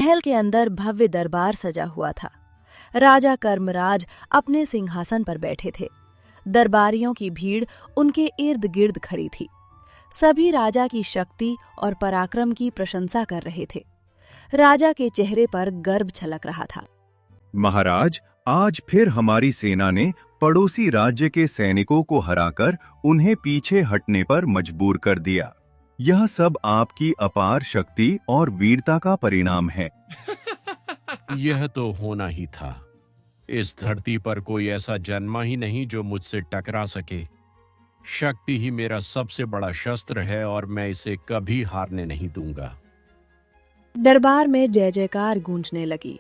महल के अंदर भव्य दरबार सजा हुआ था। राजा कर्मराज अपने सिंहासन पर बैठे थे। दरबारियों की भीड़ उनके इर्द गिर्द खड़ी थी। सभी राजा की शक्ति और पराक्रम की प्रशंसा कर रहे थे। राजा के चेहरे पर गर्व छलक रहा था। महाराज, आज फिर हमारी सेना ने पड़ोसी राज्य के सैनिकों को हराकर उन्हें पीछे हटने पर मजबूर कर दिया। यह सब आपकी अपार शक्ति और वीरता का परिणाम है। यह तो होना ही था। इस धरती पर कोई ऐसा जन्मा ही नहीं जो मुझसे टकरा सके। शक्ति ही मेरा सबसे बड़ा शस्त्र है और मैं इसे कभी हारने नहीं दूंगा। दरबार में जय जयकार गूंजने लगी।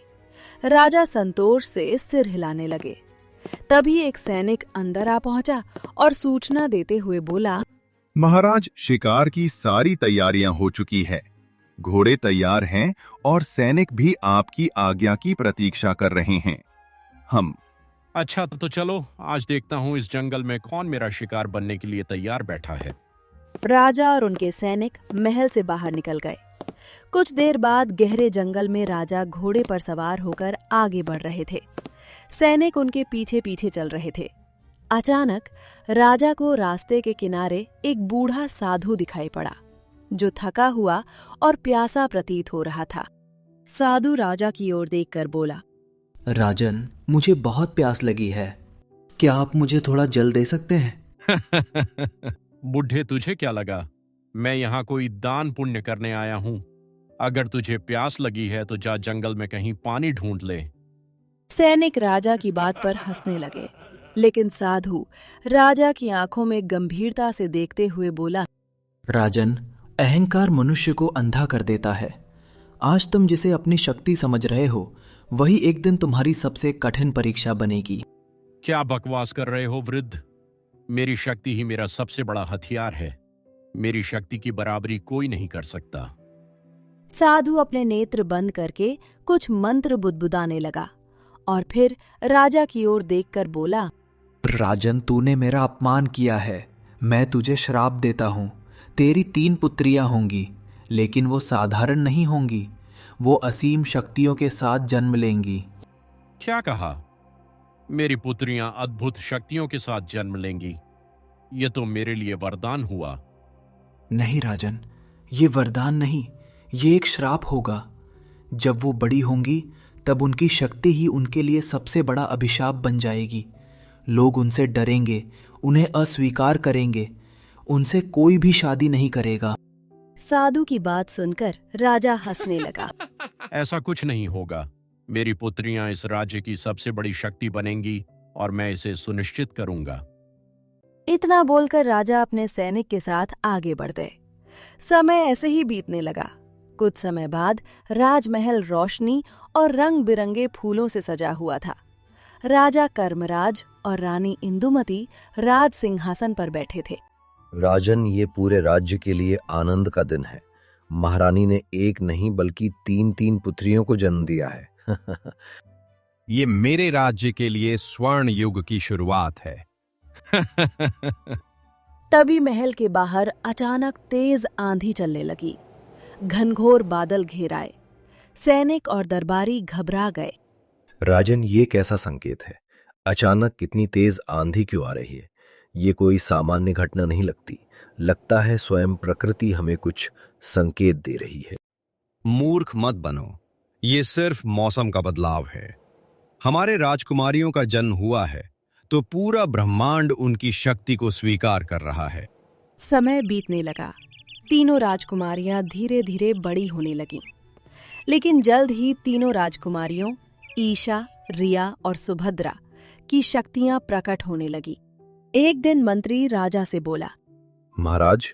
राजा संतोष से सिर हिलाने लगे। तभी एक सैनिक अंदर आ पहुंचा और सूचना देते हुए बोला, महाराज, शिकार की सारी तैयारियां हो चुकी है। घोड़े तैयार हैं और सैनिक भी आपकी आज्ञा की प्रतीक्षा कर रहे हैं। हम अच्छा तो चलो, आज देखता हूँ इस जंगल में कौन मेरा शिकार बनने के लिए तैयार बैठा है। राजा और उनके सैनिक महल से बाहर निकल गए। कुछ देर बाद गहरे जंगल में राजा घोड़े पर सवार होकर आगे बढ़ रहे थे। सैनिक उनके पीछे पीछे चल रहे थे। अचानक राजा को रास्ते के किनारे एक बूढ़ा साधु दिखाई पड़ा, जो थका हुआ और प्यासा प्रतीत हो रहा था। साधु राजा की ओर देखकर बोला, राजन, मुझे बहुत प्यास लगी है। क्या आप मुझे थोड़ा जल दे सकते हैं? बुढ़े, तुझे क्या लगा? मैं यहाँ कोई दान पुण्य करने आया हूँ। अगर तुझे प्यास लगी है तो जा जंगल में कहीं पानी ढूंढ ले। सैनिक राजा की बात पर हंसने लगे, लेकिन साधु राजा की आंखों में गंभीरता से देखते हुए बोला, राजन, अहंकार मनुष्य को अंधा कर देता है। आज तुम जिसे अपनी शक्ति समझ रहे हो, वही एक दिन तुम्हारी सबसे कठिन परीक्षा बनेगी। क्या बकवास कर रहे हो वृद्ध? मेरी शक्ति ही मेरा सबसे बड़ा हथियार है। मेरी शक्ति की बराबरी कोई नहीं कर सकता। साधु अपने नेत्र बंद करके कुछ मंत्र बुदबुदाने लगा और फिर राजा की ओर देखकर बोला, राजन, तूने मेरा अपमान किया है। मैं तुझे श्राप देता हूँ। तेरी 3 पुत्रियां होंगी, लेकिन वो साधारण नहीं होंगी। वो असीम शक्तियों के साथ जन्म लेंगी। क्या कहा? मेरी पुत्रियां अद्भुत शक्तियों के साथ जन्म लेंगी? ये तो मेरे लिए वरदान हुआ। नहीं राजन, ये वरदान नहीं, ये एक श्राप होगा। जब वो बड़ी होंगी तब उनकी शक्ति ही उनके लिए सबसे बड़ा अभिशाप बन जाएगी। लोग उनसे डरेंगे, उन्हें अस्वीकार करेंगे, उनसे कोई भी शादी नहीं करेगा। साधु की बात सुनकर राजा हंसने लगा। ऐसा कुछ नहीं होगा। मेरी पुत्रियां इस राज्य की सबसे बड़ी शक्ति बनेंगी और मैं इसे सुनिश्चित करूंगा। इतना बोलकर राजा अपने सैनिक के साथ आगे बढ़ गए। समय ऐसे ही बीतने लगा। कुछ समय बाद राजमहल रोशनी और रंग बिरंगे फूलों से सजा हुआ था। राजा कर्मराज और रानी इंदुमती राज सिंहासन पर बैठे थे। राजन, ये पूरे राज्य के लिए आनंद का दिन है। महारानी ने एक नहीं बल्कि 3 पुत्रियों को जन्म दिया है। ये मेरे राज्य के लिए स्वर्ण युग की शुरुआत है। तभी महल के बाहर अचानक तेज आंधी चलने लगी। घनघोर बादल घेर आए। सैनिक और दरबारी घबरा गए। राजन, ये कैसा संकेत है? अचानक कितनी तेज आंधी क्यों आ रही है? ये कोई सामान्य घटना नहीं लगती। लगता है स्वयं प्रकृति हमें कुछ संकेत दे रही है। मूर्ख मत बनो, ये सिर्फ मौसम का बदलाव है। हमारे राजकुमारियों का जन्म हुआ है तो पूरा ब्रह्मांड उनकी शक्ति को स्वीकार कर रहा है। समय बीतने लगा। तीनों राजकुमारियां धीरे धीरे बड़ी होने लगीं। लेकिन जल्द ही तीनों राजकुमारियों ईशा, रिया और सुभद्रा की शक्तियां प्रकट होने लगी। एक दिन मंत्री राजा से बोला, महाराज,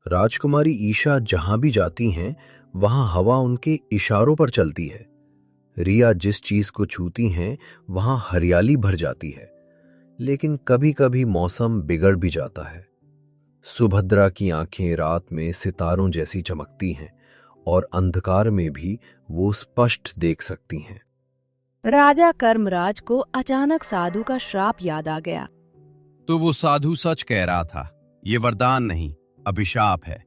राजकुमारी ईशा जहां भी जाती हैं वहां हवा उनके इशारों पर चलती है। रिया जिस चीज को छूती हैं वहां हरियाली भर जाती है, लेकिन कभी कभी मौसम बिगड़ भी जाता है। सुभद्रा की आंखें रात में सितारों जैसी चमकती हैं और अंधकार में भी वो स्पष्ट देख सकती हैं। राजा कर्मराज को अचानक साधु का श्राप याद आ गया। तो वो साधु सच कह रहा था, ये वरदान नहीं, अभिशाप है।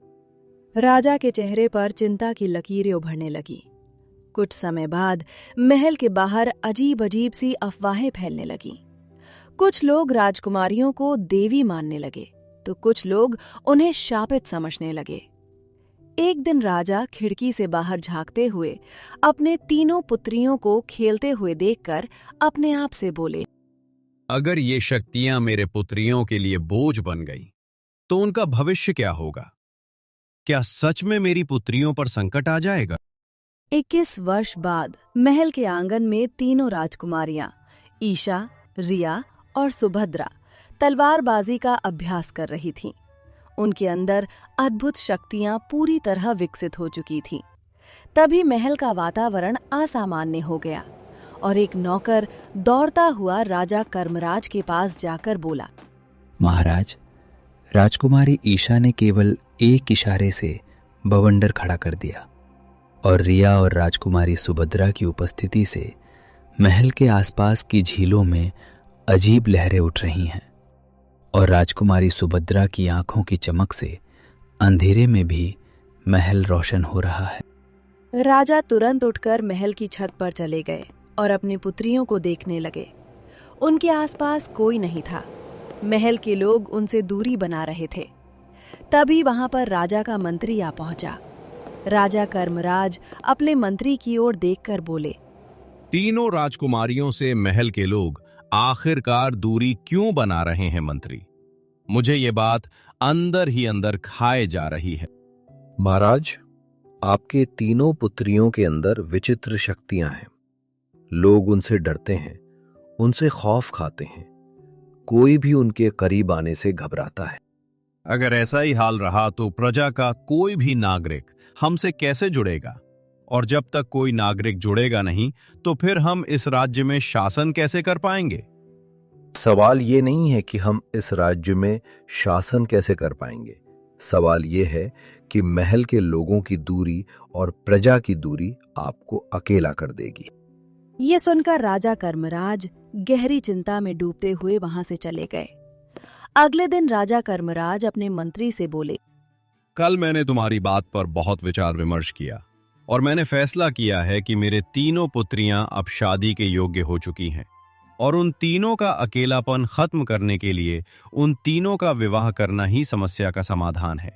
राजा के चेहरे पर चिंता की लकीरें उभरने लगी। कुछ समय बाद महल के बाहर अजीब अजीब सी अफवाहें फैलने लगीं। कुछ लोग राजकुमारियों को देवी मानने लगे तो कुछ लोग उन्हें शापित समझने लगे। एक दिन राजा खिड़की से बाहर झांकते हुए अपने तीनों पुत्रियों को खेलते हुए देखकर अपने आप से बोले, अगर ये शक्तियां मेरे पुत्रियों के लिए बोझ बन गई तो उनका भविष्य क्या होगा? क्या सच में मेरी पुत्रियों पर संकट आ जाएगा? 21 वर्ष बाद महल के आंगन में तीनों राजकुमारियां ईशा, रिया और सुभद्रा तलवारबाजी का अभ्यास कर रही थीं। उनके अंदर अद्भुत शक्तियां पूरी तरह विकसित हो चुकी थीं। तभी महल का वातावरण असामान्य हो गया और एक नौकर दौड़ता हुआ राजा कर्मराज के पास जाकर बोला, महाराज, राजकुमारी ईशा ने केवल एक इशारे से बवंडर खड़ा कर दिया और रिया और राजकुमारी सुभद्रा की उपस्थिति से महल के आसपास की झीलों में अजीब लहरें उठ रही हैं और राजकुमारी सुभद्रा की आंखों की चमक से अंधेरे में भी महल रोशन हो रहा है। राजा तुरंत उठकर महल की छत पर चले गए और अपनी पुत्रियों को देखने लगे। उनके आसपास कोई नहीं था। महल के लोग उनसे दूरी बना रहे थे। तभी वहां पर राजा का मंत्री आ पहुंचा। राजा कर्मराज अपने मंत्री की ओर देखकर बोले, तीनों राजकुमारियों से महल के लोग आखिरकार दूरी क्यों बना रहे हैं मंत्री? मुझे ये बात अंदर ही अंदर खाए जा रही है। महाराज, आपके तीनों पुत्रियों के अंदर विचित्र शक्तियां हैं। लोग उनसे डरते हैं, उनसे खौफ खाते हैं। कोई भी उनके करीब आने से घबराता है। अगर ऐसा ही हाल रहा तो प्रजा का कोई भी नागरिक हमसे कैसे जुड़ेगा? और जब तक कोई नागरिक जुड़ेगा नहीं तो फिर हम इस राज्य में शासन कैसे कर पाएंगे? सवाल ये नहीं है कि हम इस राज्य में शासन कैसे कर पाएंगे। सवाल ये है कि महल के लोगों की दूरी और प्रजा की दूरी आपको अकेला कर देगी। ये सुनकर राजा कर्मराज गहरी चिंता में डूबते हुए वहां से चले गए। अगले दिन राजा कर्मराज अपने मंत्री से बोले, कल मैंने तुम्हारी बात पर बहुत विचार विमर्श किया और मैंने फैसला किया है कि मेरे तीनों पुत्रियां अब शादी के योग्य हो चुकी हैं और उन तीनों का अकेलापन खत्म करने के लिए उन तीनों का विवाह करना ही समस्या का समाधान है।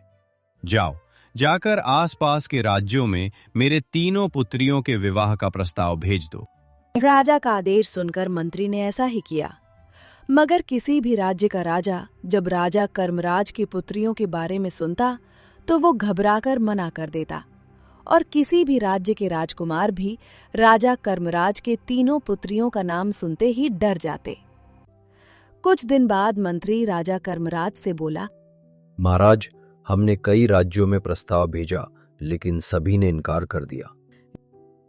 जाओ, जाकर आसपास के राज्यों में मेरे तीनों पुत्रियों के विवाह का प्रस्ताव भेज दो। राजा का आदेश सुनकर मंत्री ने ऐसा ही किया। मगर किसी भी राज्य का राजा जब राजा कर्मराज की पुत्रियों के बारे में सुनता तो वो घबराकर मना कर देता और किसी भी राज्य के राजकुमार भी राजा कर्मराज के तीनों पुत्रियों का नाम सुनते ही डर जाते। कुछ दिन बाद मंत्री राजा कर्मराज से बोला, महाराज, हमने कई राज्यों में प्रस्ताव भेजा लेकिन सभी ने इनकार कर दिया।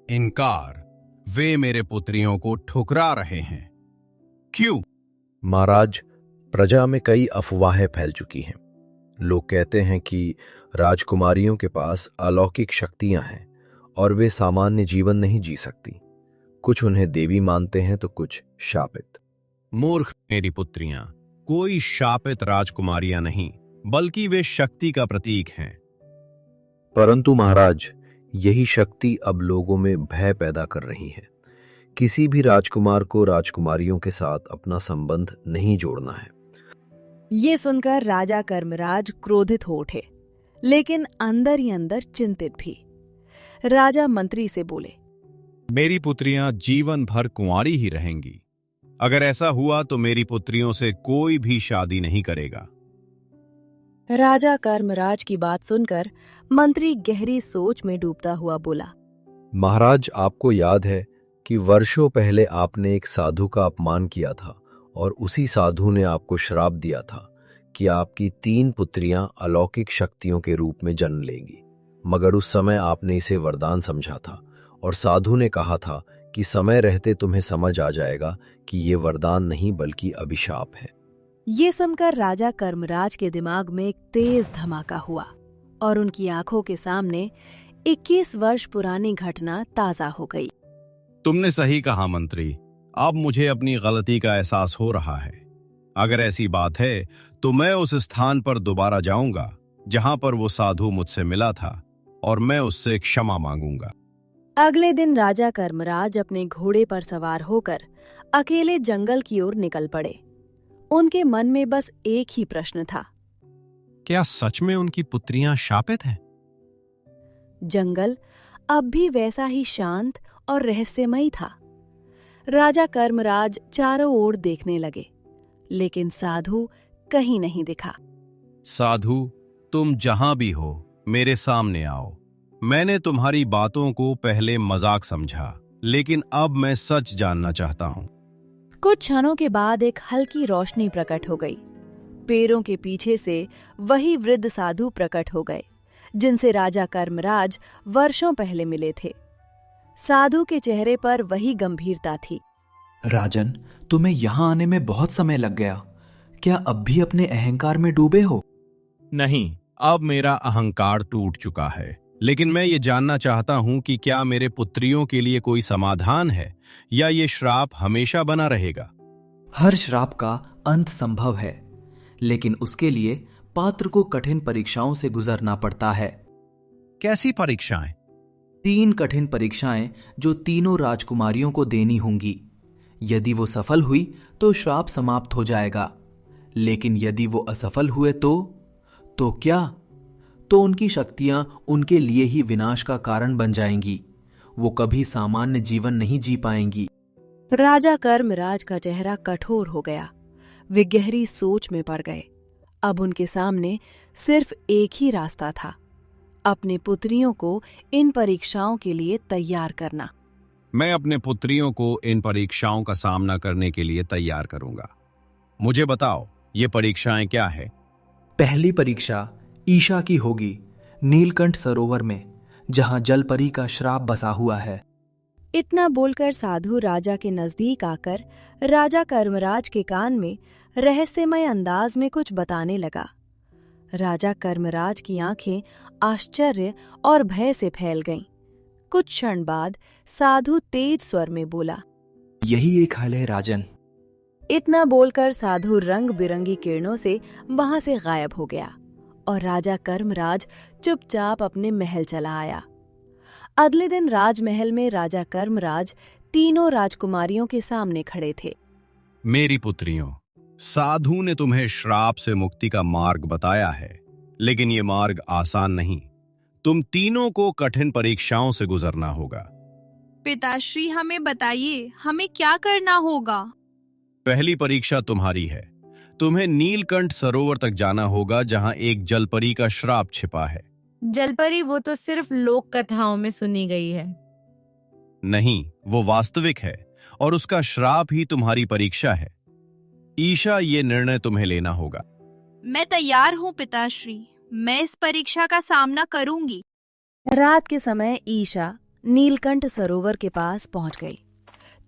इनकार? वे मेरे पुत्रियों को ठुकरा रहे हैं। क्यों? महाराज, प्रजा में कई अफवाहें फैल चुकी हैं। लोग कहते हैं कि राजकुमारियों के पास अलौकिक शक्तियां हैं और वे सामान्य जीवन नहीं जी सकती। कुछ उन्हें देवी मानते हैं तो कुछ शापित। मूर्ख मेरी पुत्रियां, कोई शापित राजकुमारियां नहीं बल्कि वे शक्ति का प्रतीक हैं। परंतु महाराज, यही शक्ति अब लोगों में भय पैदा कर रही है। किसी भी राजकुमार को राजकुमारियों के साथ अपना संबंध नहीं जोड़ना है। ये सुनकर राजा कर्मराज क्रोधित हो उठे, लेकिन अंदर ही अंदर चिंतित भी। राजा मंत्री से बोले, मेरी पुत्रियां जीवन भर कुंवारी ही रहेंगी। अगर ऐसा हुआ तो मेरी पुत्रियों से कोई भी शादी नहीं करेगा। राजा कर्मराज की बात सुनकर मंत्री गहरी सोच में डूबता हुआ बोला, महाराज, आपको याद है कि वर्षों पहले आपने एक साधु का अपमान किया था और उसी साधु ने आपको श्राप दिया था कि आपकी 3 पुत्रियां अलौकिक शक्तियों के रूप में जन्म लेंगी। मगर उस समय आपने इसे वरदान समझा था और साधु ने कहा था कि समय रहते तुम्हें समझ आ जाएगा कि ये वरदान नहीं बल्कि अभिशाप है। ये सुनकर राजा कर्मराज के दिमाग में एक तेज धमाका हुआ और उनकी आंखों के सामने 21 वर्ष पुरानी घटना ताजा हो गई। तुमने सही कहा मंत्री, अब मुझे अपनी गलती का एहसास हो रहा है। अगर ऐसी बात है तो मैं उस स्थान पर दोबारा जाऊंगा जहां पर वो साधु मुझसे मिला था और मैं उससे क्षमा मांगूंगा। अगले दिन राजा कर्मराज अपने घोड़े पर सवार होकर अकेले जंगल की ओर निकल पड़े। उनके मन में बस एक ही प्रश्न था। क्या सच में उनकी पुत्रियां शापित हैं? जंगल अब भी वैसा ही शांत और रहस्यमयी था। राजा कर्मराज चारों ओर देखने लगे, लेकिन साधु कहीं नहीं दिखा। साधु, तुम जहां भी हो मेरे सामने आओ। मैंने तुम्हारी बातों को पहले मजाक समझा, लेकिन अब मैं सच जानना चाहता हूं। कुछ क्षणों के बाद एक हल्की रोशनी प्रकट हो गई। पेड़ों के पीछे से वही वृद्ध साधु प्रकट हो गए जिनसे राजा कर्मराज वर्षों पहले मिले थे। साधु के चेहरे पर वही गंभीरता थी। राजन, तुम्हें यहां आने में बहुत समय लग गया। क्या अब भी अपने अहंकार में डूबे हो? नहीं, अब मेरा अहंकार टूट चुका है, लेकिन मैं ये जानना चाहता हूं कि क्या मेरे पुत्रियों के लिए कोई समाधान है या ये श्राप हमेशा बना रहेगा? हर श्राप का अंत संभव है, लेकिन उसके लिए पात्र को कठिन परीक्षाओं से गुजरना पड़ता है। कैसी परीक्षाएं? 3 कठिन परीक्षाएं जो तीनों राजकुमारियों को देनी होंगी। यदि वो सफल हुई तो श्राप समाप्त हो जाएगा, लेकिन यदि वो असफल हुए तो क्या? तो उनकी शक्तियां उनके लिए ही विनाश का कारण बन जाएंगी। वो कभी सामान्य जीवन नहीं जी पाएंगी। राजा कर्मराज का चेहरा कठोर हो गया। वे गहरी सोच में पड़ गए। अब उनके सामने सिर्फ एक ही रास्ता था, अपने पुत्रियों को इन परीक्षाओं के लिए तैयार करना। मैं अपने पुत्रियों को इन परीक्षाओं का सामना करने के लिए तैयार करूंगा। मुझे बताओ, ये परीक्षाएं क्या है? पहली परीक्षा ईशा की होगी, नीलकंठ सरोवर में, जहां जलपरी का श्राप बसा हुआ है। इतना बोलकर साधु राजा के नजदीक आकर राजा कर्मराज के कान में रहस्यमय अंदाज में कुछ बताने लगा। राजा कर्मराज की आंखें आश्चर्य और भय से फैल गईं। कुछ क्षण बाद साधु तेज स्वर में बोला, यही एक हल है राजन। इतना बोलकर साधु रंग बिरंगी किरणों से वहां से गायब हो गया और राजा कर्मराज चुपचाप अपने महल चला आया। अगले दिन राजमहल में राजा कर्मराज तीनों राजकुमारियों के सामने खड़े थे। मेरी पुत्रियों, साधु ने तुम्हें श्राप से मुक्ति का मार्ग बताया है, लेकिन ये मार्ग आसान नहीं। तुम तीनों को कठिन परीक्षाओं से गुजरना होगा। पिताश्री, हमें बताइए, हमें क्या करना होगा? पहली परीक्षा तुम्हारी है। तुम्हें नीलकंठ सरोवर तक जाना होगा, जहां एक जलपरी का श्राप छिपा है। जलपरी वो तो सिर्फ लोक कथाओं में सुनी गई है। नहीं, वो वास्तविक है और उसका श्राप ही तुम्हारी परीक्षा है। ईशा, ये निर्णय तुम्हें लेना होगा। मैं तैयार हूँ पिताश्री, मैं इस परीक्षा का सामना करूंगी। रात के समय ईशा नीलकंठ सरोवर के पास पहुंच गई।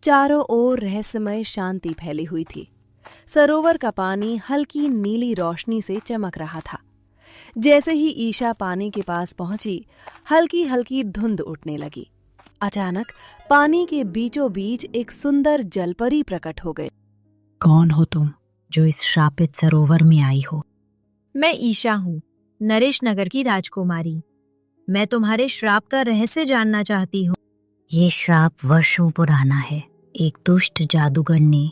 चारों ओर रहस्यमय शांति फैली हुई थी। सरोवर का पानी हल्की नीली रोशनी से चमक रहा था। जैसे ही ईशा पानी के पास पहुंची, हल्की हल्की धुंध उठने लगी। अचानक पानी के बीचों बीच एक सुंदर जलपरी प्रकट हो गई। कौन हो तुम जो इस श्रापित सरोवर में आई हो? मैं ईशा हूँ, नरेश नगर की राजकुमारी। मैं तुम्हारे श्राप का रहस्य जानना चाहती हूँ। ये श्राप वर्षों पुराना है। एक दुष्ट जादूगर ने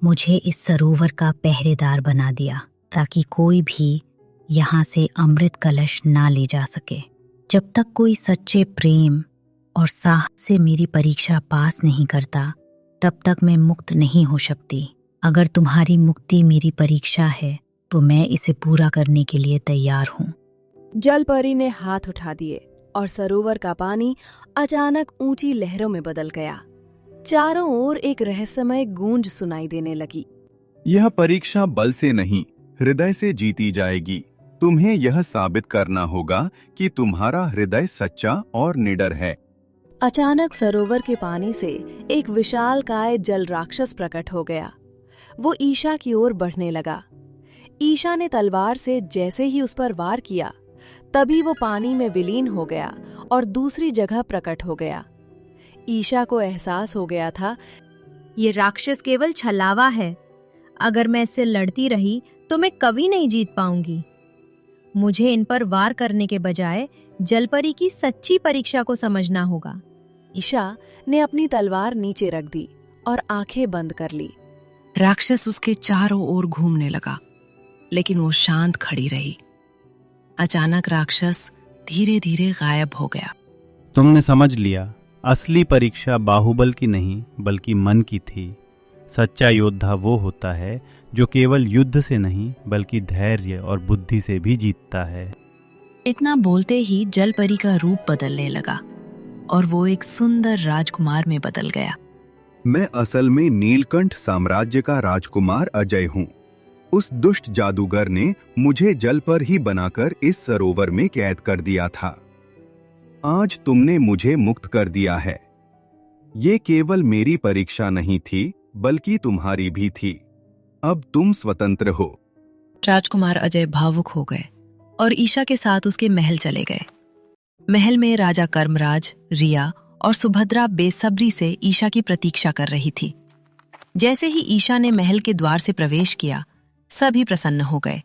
मुझे इस सरोवर का पहरेदार बना दिया ताकि कोई भी यहाँ से अमृत कलश ना ले जा सके। जब तक कोई सच्चे प्रेम और साहस से मेरी परीक्षा पास नहीं करता, तब तक मैं मुक्त नहीं हो सकती। अगर तुम्हारी मुक्ति मेरी परीक्षा है तो मैं इसे पूरा करने के लिए तैयार हूँ। जलपरी ने हाथ उठा दिए और सरोवर का पानी अचानक ऊंची लहरों में बदल गया। चारों ओर एक रहस्यमय गूंज सुनाई देने लगी। यह परीक्षा बल से नहीं, हृदय से जीती जाएगी। तुम्हें यह साबित करना होगा कि तुम्हारा हृदय सच्चा और निडर है। अचानक सरोवर के पानी से एक विशालकाय जल राक्षस प्रकट हो गया। वो ईशा की ओर बढ़ने लगा। ईशा ने तलवार से जैसे ही उस पर वार किया, तभी वो पानी में विलीन हो गया और दूसरी जगह प्रकट हो गया। ईशा को एहसास हो गया था, ये राक्षस केवल छलावा है। अगर मैं इससे लड़ती रही तो मैं कभी नहीं जीत पाऊंगी। मुझे इन पर वार करने के बजाय जलपरी की सच्ची परीक्षा को समझना होगा। ईशा ने अपनी तलवार नीचे रख दी और आंखें बंद कर ली। राक्षस उसके चारों ओर घूमने लगा, लेकिन वो शांत खड़ी रही। अचानक राक्षस धीरे धीरे गायब हो गया। तुमने समझ लिया, असली परीक्षा बाहुबल की नहीं बल्कि मन की थी। सच्चा योद्धा वो होता है जो केवल युद्ध से नहीं बल्कि धैर्य और बुद्धि से भी जीतता है। इतना बोलते ही जलपरी का रूप बदलने लगा और वो एक सुंदर राजकुमार में बदल गया। मैं असल में नीलकंठ साम्राज्य का राजकुमार अजय हूँ। उस दुष्ट जादूगर ने मुझे जल पर ही बनाकर इस सरोवर में कैद कर दिया था। आज तुमने मुझे मुक्त कर दिया है। ये केवल मेरी परीक्षा नहीं थी बल्कि तुम्हारी भी थी। अब तुम स्वतंत्र हो। राजकुमार अजय भावुक हो गए और ईशा के साथ उसके महल चले गए। महल में राजा कर्मराज, रिया और सुभद्रा बेसब्री से ईशा की प्रतीक्षा कर रही थी। जैसे ही ईशा ने महल के द्वार से प्रवेश किया, सभी प्रसन्न हो गए।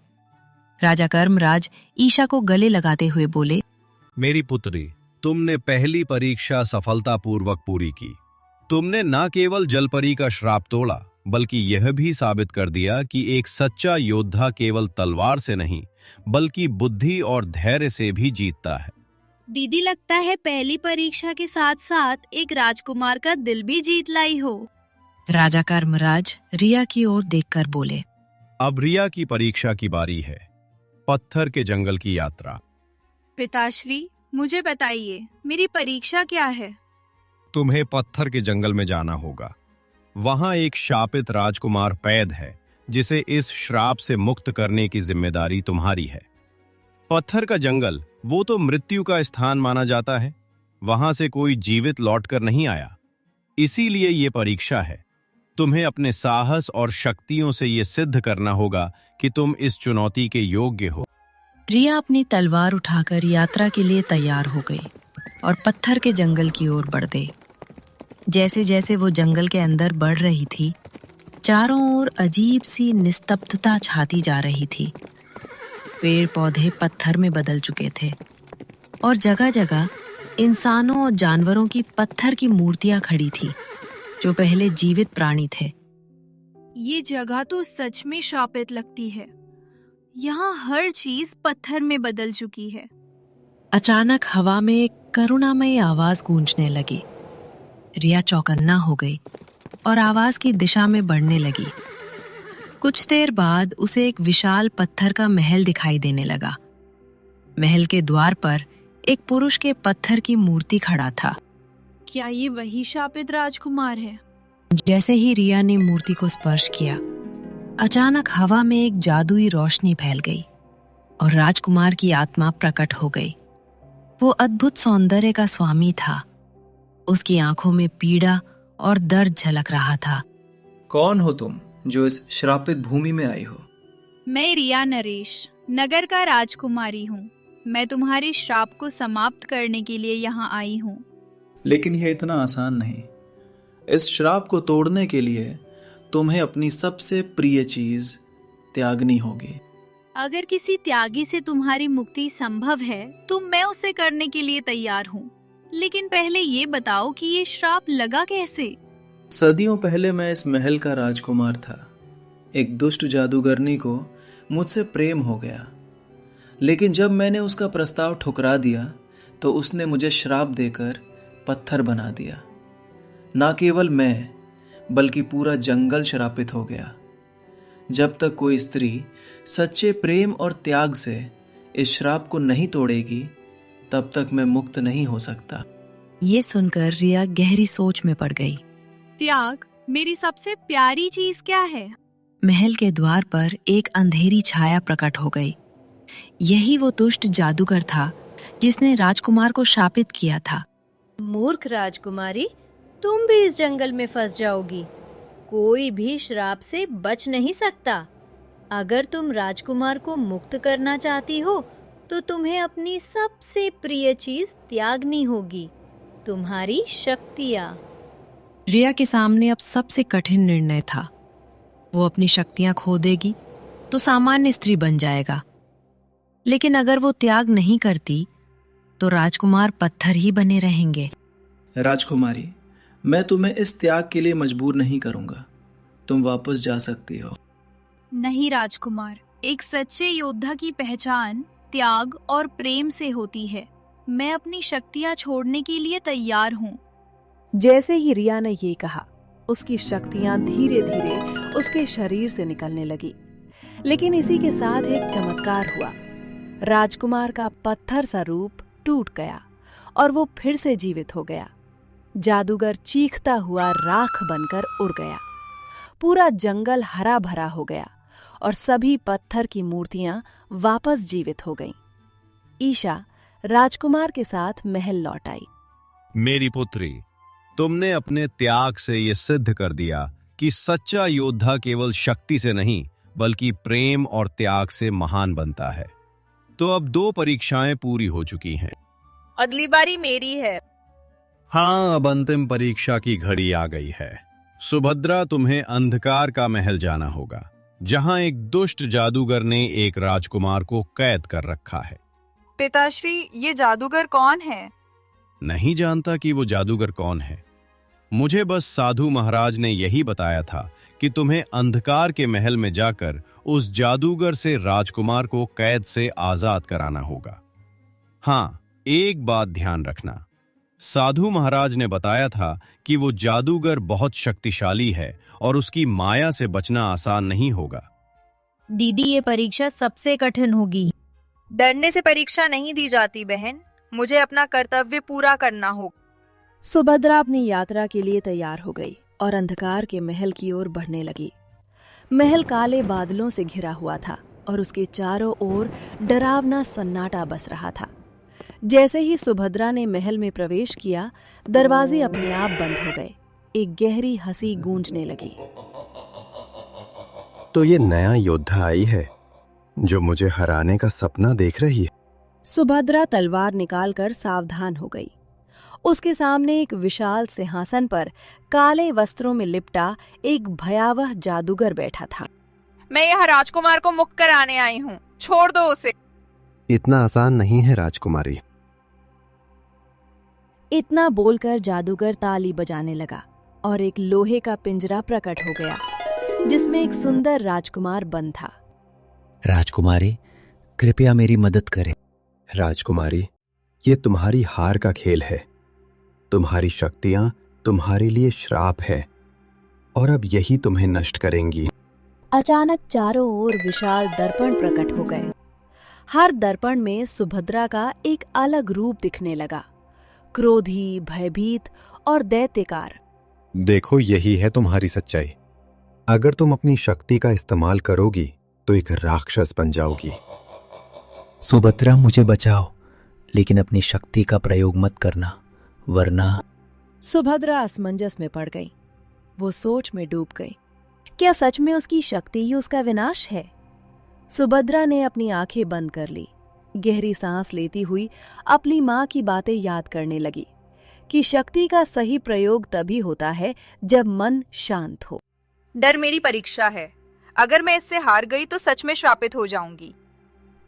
राजा कर्मराज ईशा को गले लगाते हुए बोले, मेरी पुत्री, तुमने पहली परीक्षा सफलतापूर्वक पूरी की। तुमने न केवल जलपरी का श्राप तोड़ा, बल्कि यह भी साबित कर दिया कि एक सच्चा योद्धा केवल तलवार से नहीं बल्कि बुद्धि और धैर्य से भी जीतता है। दीदी, लगता है पहली परीक्षा के साथ साथ एक राजकुमार का दिल भी जीत लाई हो। राजा कर्मराज रिया की ओर देखकर बोले, अब रिया की परीक्षा की बारी है। पत्थर के जंगल की यात्रा। पिताश्री, मुझे बताइए, मेरी परीक्षा क्या है? तुम्हें पत्थर के जंगल में जाना होगा। वहां एक शापित राजकुमार पैद है जिसे इस श्राप से मुक्त करने की जिम्मेदारी तुम्हारी है। पत्थर का जंगल वो तो मृत्यु का स्थान माना जाता है। वहां से कोई जीवित लौटकर नहीं आया। इसीलिए ये परीक्षा है। तुम्हें अपने साहस और शक्तियों से ये सिद्ध करना होगा कि तुम इस चुनौती के योग्य हो। रिया अपनी तलवार उठाकर यात्रा के लिए तैयार हो गई और पत्थर के जंगल की ओर बढ़ गई। जैसे जैसे वो जंगल के अंदर बढ़ रही थी, चारों ओर अजीब सी निस्तब्धता छाती जा रही थी। पेड़ पौधे पत्थर में बदल चुके थे और जगह जगह इंसानों और जानवरों की पत्थर की मूर्तियां खड़ी थी जो पहले जीवित प्राणी थे। ये जगह तो सच में शापित लगती है। यहाँ हर चीज पत्थर में बदल चुकी है। अचानक हवा में एक करुणामयी आवाज गूंजने लगी। रिया चौकन्ना हो गई और आवाज की दिशा में बढ़ने लगी। कुछ देर बाद उसे एक विशाल पत्थर का महल दिखाई देने लगा। महल के द्वार पर एक पुरुष के पत्थर की मूर्ति खड़ा था। क्या ये वही शापित राजकुमार है? जैसे ही रिया ने मूर्ति को स्पर्श किया, अचानक हवा में एक जादुई रोशनी फैल गई और राजकुमार की आत्मा प्रकट हो गई। वो अद्भुत सौंदर्य का स्वामी था। उसकी आंखों में पीड़ा और दर्द झलक रहा था। कौन हो तुम जो इस श्रापित भूमि में आई हो? मैं रिया नरेश, नगर का राजकुमारी हूँ। मैं तुम्हारे श्राप को समाप्त करने के लिए यहाँ आई हूँ। लेकिन यह इतना आसान नहीं। इस श्राप को तोड़ने के लिए तुम्हें अपनी सबसे प्रिय चीज त्यागनी होगी। अगर किसी त्यागी से तुम्हारी मुक्ति संभव है तो मैं उसे करने के लिए तैयार हूँ। लेकिन पहले ये बताओ कि ये श्राप लगा कैसे? सदियों पहले मैं इस महल का राजकुमार था। एक दुष्ट जादूगरनी को मुझसे प्रेम हो गया, लेकिन जब मैंने उसका प्रस्ताव ठुकरा दिया तो उसने मुझे श्राप देकर पत्थर बना दिया। ना केवल मैं बल्कि पूरा जंगल श्रापित हो गया। जब तक कोई स्त्री सच्चे प्रेम और त्याग से इस श्राप को नहीं तोड़ेगी, तब तक मैं मुक्त नहीं हो सकता। ये सुनकर रिया गहरी सोच में पड़ गई। त्याग मेरी सबसे प्यारी चीज क्या है? महल के द्वार पर एक अंधेरी छाया प्रकट हो गई। यही वो दुष्ट जादूगर था जिसने राजकुमार को शापित किया था। मूर्ख राजकुमारी, तुम भी इस जंगल में फंस जाओगी। कोई भी श्राप से बच नहीं सकता। अगर तुम राजकुमार को मुक्त करना चाहती हो तो तुम्हें अपनी सबसे प्रिय चीज त्यागनी होगी, तुम्हारी शक्तियाँ। रिया के सामने अब सबसे कठिन निर्णय था। वो अपनी शक्तियां खो देगी तो सामान्य स्त्री बन जाएगा, लेकिन अगर वो त्याग नहीं करती तो राजकुमार पत्थर ही बने रहेंगे। राजकुमारी, मैं तुम्हें इस त्याग के लिए मजबूर नहीं करूंगा। तुम वापस जा सकती हो। नहीं राजकुमार, एक सच्चे योद्धा की पहचान त्याग और प्रेम से होती है। मैं अपनी शक्तियां छोड़ने के लिए तैयार हूँ। जैसे ही रिया ने ये कहा, उसकी शक्तियां धीरे धीरे उसके शरीर से निकलने लगी। लेकिन इसी के साथ एक चमत्कार हुआ। राजकुमार का पत्थर सा रूप टूट गया और वो फिर से जीवित हो गया। जादूगर चीखता हुआ राख बनकर उड़ गया। पूरा जंगल हरा भरा हो गया और सभी पत्थर की मूर्तियां वापस जीवित हो गईं। ईशा राजकुमार के साथ महल लौट आई। मेरी पुत्री, तुमने अपने त्याग से ये सिद्ध कर दिया कि सच्चा योद्धा केवल शक्ति से नहीं बल्कि प्रेम और त्याग से महान बनता है। तो अब 2 परीक्षाएं पूरी हो चुकी हैं। अगली बारी मेरी है। हाँ, अब अंतिम परीक्षा की घड़ी आ गई है। सुभद्रा, तुम्हें अंधकार का महल जाना होगा, जहां एक दुष्ट जादूगर ने एक राजकुमार को कैद कर रखा है। पिताश्री, ये जादूगर कौन है? नहीं जानता कि वो जादूगर कौन है। मुझे बस साधु महाराज ने यही बताया था कि तुम्हें अंधकार के महल में जाकर उस जादूगर से राजकुमार को कैद से आजाद कराना होगा। हाँ, एक बात ध्यान रखना, साधु महाराज ने बताया था कि वो जादूगर बहुत शक्तिशाली है और उसकी माया से बचना आसान नहीं होगा। दीदी, ये परीक्षा सबसे कठिन होगी। डरने से परीक्षा नहीं दी जाती बहन, मुझे अपना कर्तव्य पूरा करना होगा। सुभद्रा अपनी यात्रा के लिए तैयार हो गई और अंधकार के महल की ओर बढ़ने लगी। महल काले बादलों से घिरा हुआ था और उसके चारों ओर डरावना सन्नाटा बस रहा था। जैसे ही सुभद्रा ने महल में प्रवेश किया, दरवाजे अपने आप बंद हो गए। एक गहरी हंसी गूंजने लगी। तो ये नया योद्धा आई है जो मुझे हराने का सपना देख रही है। सुभद्रा तलवार निकालकर सावधान हो गई। उसके सामने एक विशाल सिंहासन पर काले वस्त्रों में लिपटा एक भयावह जादूगर बैठा था। मैं यहाँ राजकुमार को मुक्त कराने आई हूँ, छोड़ दो उसे। इतना आसान नहीं है राजकुमारी। इतना बोलकर जादूगर ताली बजाने लगा और एक लोहे का पिंजरा प्रकट हो गया जिसमें एक सुंदर राजकुमार बंद था। राजकुमारी, कृपया मेरी मदद करें। राजकुमारी, ये तुम्हारी हार का खेल है। तुम्हारी शक्तियां तुम्हारे लिए श्राप है और अब यही तुम्हें नष्ट करेंगी। अचानक चारों ओर विशाल दर्पण प्रकट हो गए। हर दर्पण में सुभद्रा का एक अलग रूप दिखने लगा, क्रोधी, भयभीत और दैत्यकार। देखो, यही है तुम्हारी सच्चाई। अगर तुम अपनी शक्ति का इस्तेमाल करोगी तो एक राक्षस बन जाओगी। सुभद्रा, मुझे बचाओ, लेकिन अपनी शक्ति का प्रयोग मत करना, वरना। सुभद्रा असमंजस में पड़ गई। वो सोच में डूब गई। क्या सच में उसकी शक्ति ही उसका विनाश है? सुभद्रा ने अपनी आंखें बंद कर ली। गहरी सांस लेती हुई अपनी माँ की बातें याद करने लगी कि शक्ति का सही प्रयोग तभी होता है जब मन शांत हो। डर मेरी परीक्षा है। अगर मैं इससे हार गई तो सच में श्रापित हो जाऊंगी।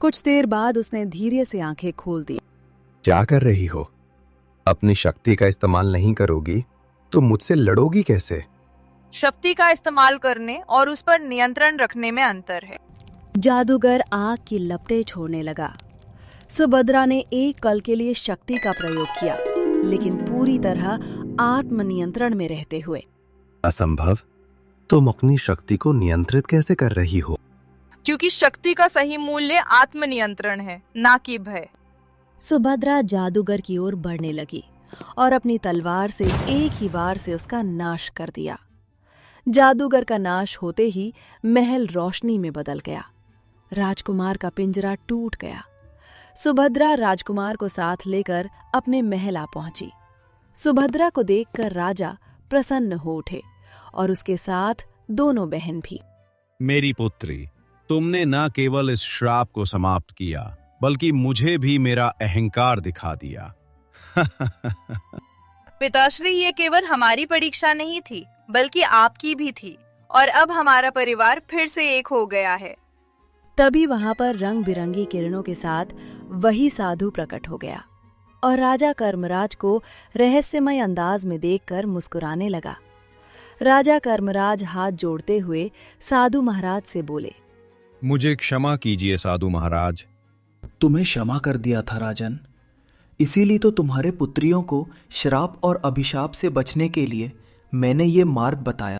कुछ देर बाद उसने धीरे से आंखें खोल दी। क्या कर रही हो? अपनी शक्ति का इस्तेमाल नहीं करोगी तो मुझसे लड़ोगी कैसे? शक्ति का इस्तेमाल करने और उस पर नियंत्रण रखने में अंतर है। जादूगर आग की लपटें छोड़ने लगा। सुभद्रा ने एक कल के लिए शक्ति का प्रयोग किया, लेकिन पूरी तरह आत्मनियंत्रण में रहते हुए। असंभव। तुम अपनी शक्ति को नियंत्रित कैसे कर रही हो? क्योंकि शक्ति का सही मूल्य आत्मनियंत्रण है, ना कि भय। सुभद्रा जादूगर की ओर बढ़ने लगी और अपनी तलवार से एक ही वार से उसका नाश कर दिया। जादूगर का नाश होते ही महल रोशनी में बदल गया। राजकुमार का पिंजरा टूट गया। सुभद्रा राजकुमार को साथ लेकर अपने महल आ पहुंची। सुभद्रा को देखकर राजा प्रसन्न हो उठे और उसके साथ दोनों बहन भी। मेरी पुत्री, तुमने न केवल इस श्राप को समाप्त किया बल्कि मुझे भी मेरा अहंकार दिखा दिया। पिताश्री, ये केवल हमारी परीक्षा नहीं थी बल्कि आपकी भी थी, और अब हमारा परिवार फिर से एक हो गया है। तभी वहां पर रंग बिरंगी किरणों के साथ वही साधु प्रकट हो गया। और राजा कर्मराज को रहस्यमय अंदाज में देखकर मुस्कुराने लगा। राजा कर्मराज हाथ जोड़ते हुए साधु महाराज से बोले, मुझे क्षमा कीजिए साधु महाराज। तुम्हें क्षमा कर दिया था राजन, इसीलिए तो तुम्हारे पुत्रियों को श्राप और अभिशाप से बचने के लिए मैंने ये मार्ग बताया।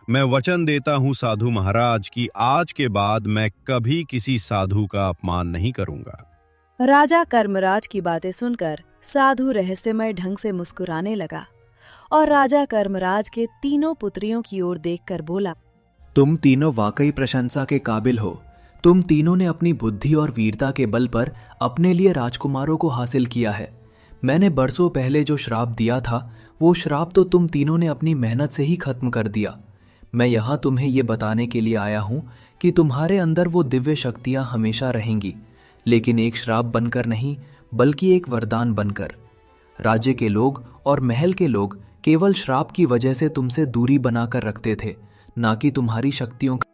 मैं वचन देता हूँ साधु महाराज कि आज के बाद मैं कभी किसी साधु का अपमान नहीं करूंगा। राजा कर्मराज की बातें सुनकर साधु रहस्यमय ढंग से मुस्कुराने लगा और राजा कर्मराज के तीनों पुत्रियों की ओर देखकर बोला, तुम तीनों वाकई प्रशंसा के काबिल हो। तुम तीनों ने अपनी बुद्धि और वीरता के बल पर अपने लिए राजकुमारों को हासिल किया है। मैंने बरसों पहले जो श्राप दिया था वो श्राप तो तुम तीनों ने अपनी मेहनत से ही खत्म कर दिया। मैं यहाँ तुम्हें ये बताने के लिए आया हूँ कि तुम्हारे अंदर वो दिव्य शक्तियाँ हमेशा रहेंगी, लेकिन एक श्राप बनकर नहीं बल्कि एक वरदान बनकर। राज्य के लोग और महल के लोग केवल श्राप की वजह से तुमसे दूरी बनाकर रखते थे, ना कि तुम्हारी शक्तियों का।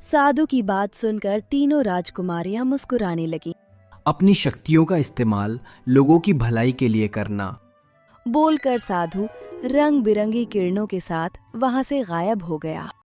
साधु की बात सुनकर तीनों राजकुमारियां मुस्कुराने लगीं। अपनी शक्तियों का इस्तेमाल लोगों की भलाई के लिए करना, बोलकर साधु रंग बिरंगी किरणों के साथ वहां से गायब हो गया।